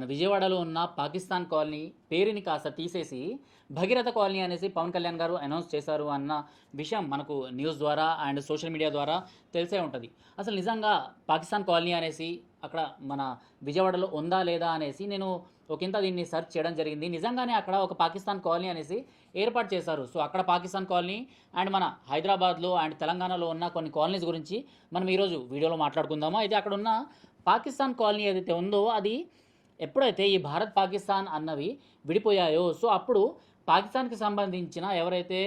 మన విజయవాడలో ఉన్న పాకిస్తాన్ కాలనీ పేరుని కాస్త తీసేసి భగీరథ కాలనీ అనేసి పవన్ కళ్యాణ్ గారు అనౌన్స్ చేశారు అన్న విషయం మనకు న్యూస్ ద్వారా అండ్ సోషల్ మీడియా ద్వారా తెలిసే ఉంటుంది. అసలు నిజంగా పాకిస్తాన్ కాలనీ అనేసి అక్కడ మన విజయవాడలో ఉందా లేదా అనేసి నేను ఒకంత దీన్ని సెర్చ్ చేయడం జరిగింది. నిజంగానే అక్కడ ఒక పాకిస్తాన్ కాలనీ అనేసి ఏర్పాటు చేశారు. సో అక్కడ పాకిస్తాన్ కాలనీ అండ్ మన హైదరాబాద్లో అండ్ తెలంగాణలో ఉన్న కొన్ని కాలనీస్ గురించి మనం ఈరోజు వీడియోలో మాట్లాడుకుందాము. అయితే అక్కడ ఉన్న పాకిస్తాన్ కాలనీ ఏదైతే ఉందో అది ఎప్పుడైతే ఈ భారత్ పాకిస్తాన్ అన్నవి విడిపోయాయో సో అప్పుడు పాకిస్తాన్కి సంబంధించిన ఎవరైతే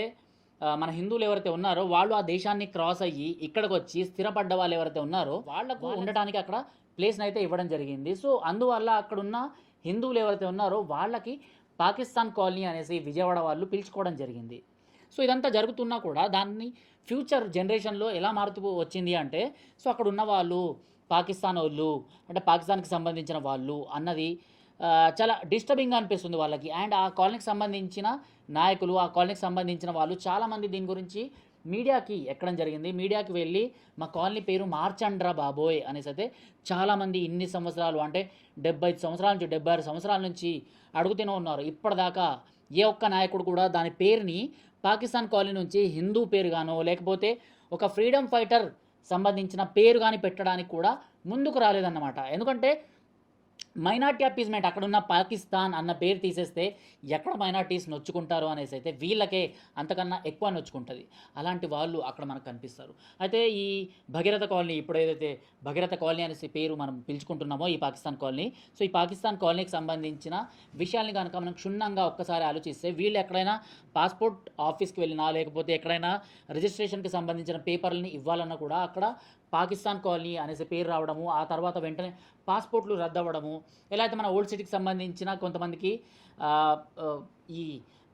మన హిందువులు ఎవరైతే ఉన్నారో వాళ్ళు ఆ దేశాన్ని క్రాస్ అయ్యి ఇక్కడికి వచ్చి స్థిరపడ్డ వాళ్ళు ఎవరైతే ఉన్నారో వాళ్లకు ఉండటానికి అక్కడ ప్లేస్ని అయితే ఇవ్వడం జరిగింది. సో అందువల్ల అక్కడున్న హిందువులు ఎవరైతే ఉన్నారో వాళ్ళకి పాకిస్తాన్ కాలనీ అనేసి విజయవాడ వాళ్ళు పిలుచుకోవడం జరిగింది. సో ఇదంతా జరుగుతున్నా కూడా దాన్ని ఫ్యూచర్ జనరేషన్లో ఎలా మారుతూ వచ్చింది అంటే సో అక్కడ ఉన్న వాళ్ళు పాకిస్తాన్ వాళ్ళు అంటే పాకిస్తాన్కి సంబంధించిన వాళ్ళు అన్నది చాలా డిస్టర్బింగ్గా అనిపిస్తుంది వాళ్ళకి. అండ్ ఆ కాలనీకి సంబంధించిన నాయకులు ఆ కాలనీకి సంబంధించిన వాళ్ళు చాలామంది దీని గురించి మీడియాకి ఎక్కడం జరిగింది. మీడియాకి వెళ్ళి మా కాలనీ పేరు మార్చండ్రా బాబోయ్ అనేసి అయితే చాలామంది ఇన్ని సంవత్సరాలు అంటే 75 సంవత్సరాల నుంచి 76 సంవత్సరాల నుంచి అడుగుతూనే ఉన్నారు. ఇప్పటిదాకా ఏ ఒక్క నాయకుడు కూడా దాని పేరుని పాకిస్తాన్ కాలనీ నుంచి హిందూ పేరుగానో లేకపోతే ఒక ఫ్రీడమ్ ఫైటర్ సంబంధించిన పేరు కానీ పెట్టడానికి కూడా ముందుకు రాలేదన్నమాట. ఎందుకంటే మైనార్టీ అపీస్మెంట్ అక్కడున్న పాకిస్తాన్ అన్న పేరు తీసేస్తే ఎక్కడ మైనార్టీస్ నొచ్చుకుంటారో అనేసి అయితే వీళ్ళకే అంతకన్నా ఎక్కువ నొచ్చుకుంటుంది. అలాంటి వాళ్ళు అక్కడ మనకు కనిపిస్తారు. అయితే ఈ భగీరథ కాలనీ ఇప్పుడు ఏదైతే భగీరథ కాలనీ అనేసి పేరు మనం పిలుచుకుంటున్నామో ఈ పాకిస్తాన్ కాలనీ సో ఈ పాకిస్తాన్ కాలనీకి సంబంధించిన విషయాల్ని కనుక మనం క్షుణ్ణంగా ఒక్కసారి ఆలోచిస్తే వీళ్ళు ఎక్కడైనా పాస్పోర్ట్ ఆఫీస్కి వెళ్ళినా లేకపోతే ఎక్కడైనా రిజిస్ట్రేషన్కి సంబంధించిన పేపర్లని ఇవ్వాలన్నా కూడా అక్కడ పాకిస్తాన్ కాలనీ అనేసి పేరు రావడము ఆ తర్వాత వెంటనే పాస్పోర్ట్లు రద్దవడము ఎలా అయితే మన ఓల్డ్ సిటీకి సంబంధించిన కొంతమందికి ఈ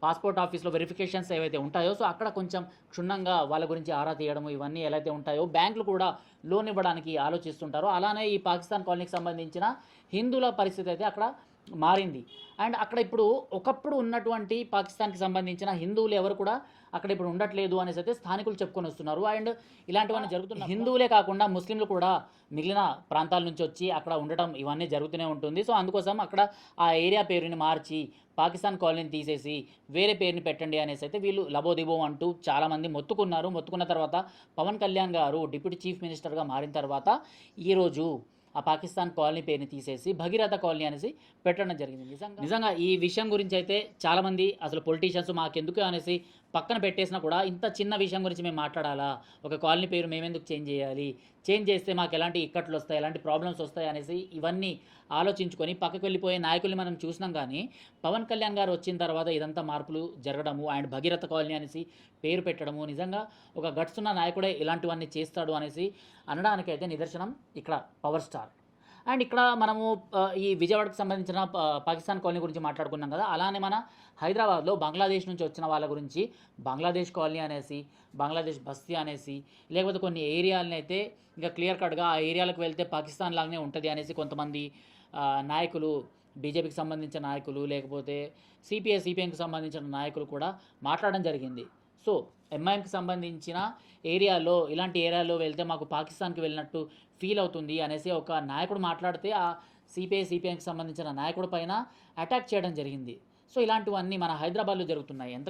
పాస్పోర్ట్ ఆఫీస్లో వెరిఫికేషన్స్ ఏవైతే ఉంటాయో సో అక్కడ కొంచెం క్షుణ్ణంగా వాళ్ళ గురించి ఆరా తీయడము ఇవన్నీ ఎలా అయితే ఉంటాయో బ్యాంకులు కూడా లోన్ ఇవ్వడానికి ఆలోచిస్తుంటారో అలానే ఈ పాకిస్తాన్ కాలనీకి సంబంధించిన హిందువుల పరిస్థితి అయితే అక్కడ మారింది. అండ్ అక్కడ ఇప్పుడు ఒకప్పుడు ఉన్నటువంటి పాకిస్తాన్కి సంబంధించిన హిందువులు ఎవరు కూడా అక్కడ ఇప్పుడు ఉండట్లేదు అనేసి అయితే స్థానికులు చెప్పుకొని వస్తున్నారు. అండ్ ఇలాంటివన్నీ జరుగుతున్నాయి. హిందువులే కాకుండా ముస్లింలు కూడా మిగిలిన ప్రాంతాల నుంచి వచ్చి అక్కడ ఉండటం ఇవన్నీ జరుగుతూనే ఉంటుంది. సో అందుకోసం అక్కడ ఆ ఏరియా పేరుని మార్చి పాకిస్తాన్ కాలనీని తీసేసి వేరే పేరుని పెట్టండి అనేసి అయితే వీళ్ళు లబోదిబో అంటూ చాలామంది మొత్తుకున్నారు. మొత్తుకున్న తర్వాత పవన్ కళ్యాణ్ గారు డిప్యూటీ చీఫ్ మినిస్టర్గా మారిన తర్వాత ఈరోజు ఆ పాకిస్తాన్ కాలనీ పేరుని తీసేసి భగీరథ కాలనీ అనేసి పెట్టడం జరిగింది. నిజంగా ఈ విషయం గురించి అయితే చాలామంది అసలు పొలిటీషియన్స్ మాకెందుకు అనేసి పక్కన పెట్టేసినా కూడా ఇంత చిన్న విషయం గురించి మేము మాట్లాడాలా, ఒక కాలనీ పేరు మేమెందుకు చేంజ్ చేయాలి, చేంజ్ చేస్తే మాకు ఎలాంటి ఇక్కట్లు వస్తాయి ఎలాంటి ప్రాబ్లమ్స్ వస్తాయి అనేసి ఇవన్నీ ఆలోచించుకొని పక్కకు వెళ్ళిపోయే నాయకుల్ని మనం చూసినాం. కానీ పవన్ కళ్యాణ్ గారు వచ్చిన తర్వాత ఇదంతా మార్పులు జరగడము అండ్ భగీరథ కాలనీ అనేసి పేరు పెట్టడము నిజంగా ఒక గట్స్ ఉన్న నాయకుడే ఇలాంటివన్నీ చేస్తాడు అనేసి అనడానికైతే నిదర్శనం ఇక్కడ పవర్ స్టార్. అండ్ ఇక్కడ మనము ఈ విజయవాడకు సంబంధించిన పాకిస్తాన్ కాలనీ గురించి మాట్లాడుకున్నాం కదా, అలానే మన హైదరాబాద్లో బంగ్లాదేశ్ నుంచి వచ్చిన వాళ్ళ గురించి బంగ్లాదేశ్ కాలనీ అనేసి బంగ్లాదేశ్ బస్తీ అనేసి లేకపోతే కొన్ని ఏరియాలని అయితే ఇంకా క్లియర్ కట్గా ఆ ఏరియాలకు వెళ్తే పాకిస్తాన్ లాగానే ఉంటుంది అనేసి కొంతమంది నాయకులు బీజేపీకి సంబంధించిన నాయకులు లేకపోతే సిపిఎంకి సంబంధించిన నాయకులు కూడా మాట్లాడడం జరిగింది. సో ఎంఐఎంకి సంబంధించిన ఏరియాలో ఇలాంటి ఏరియాలో వెళ్తే మాకు పాకిస్తాన్కి వెళ్ళినట్టు ఫీల్ అవుతుంది అనేసి ఒక నాయకుడు మాట్లాడితే ఆ సిపిఎంకి సంబంధించిన నాయకుడి పైన అటాక్ చేయడం జరిగింది. సో ఇలాంటివన్నీ మన హైదరాబాద్లో జరుగుతున్నాయి. ఎంత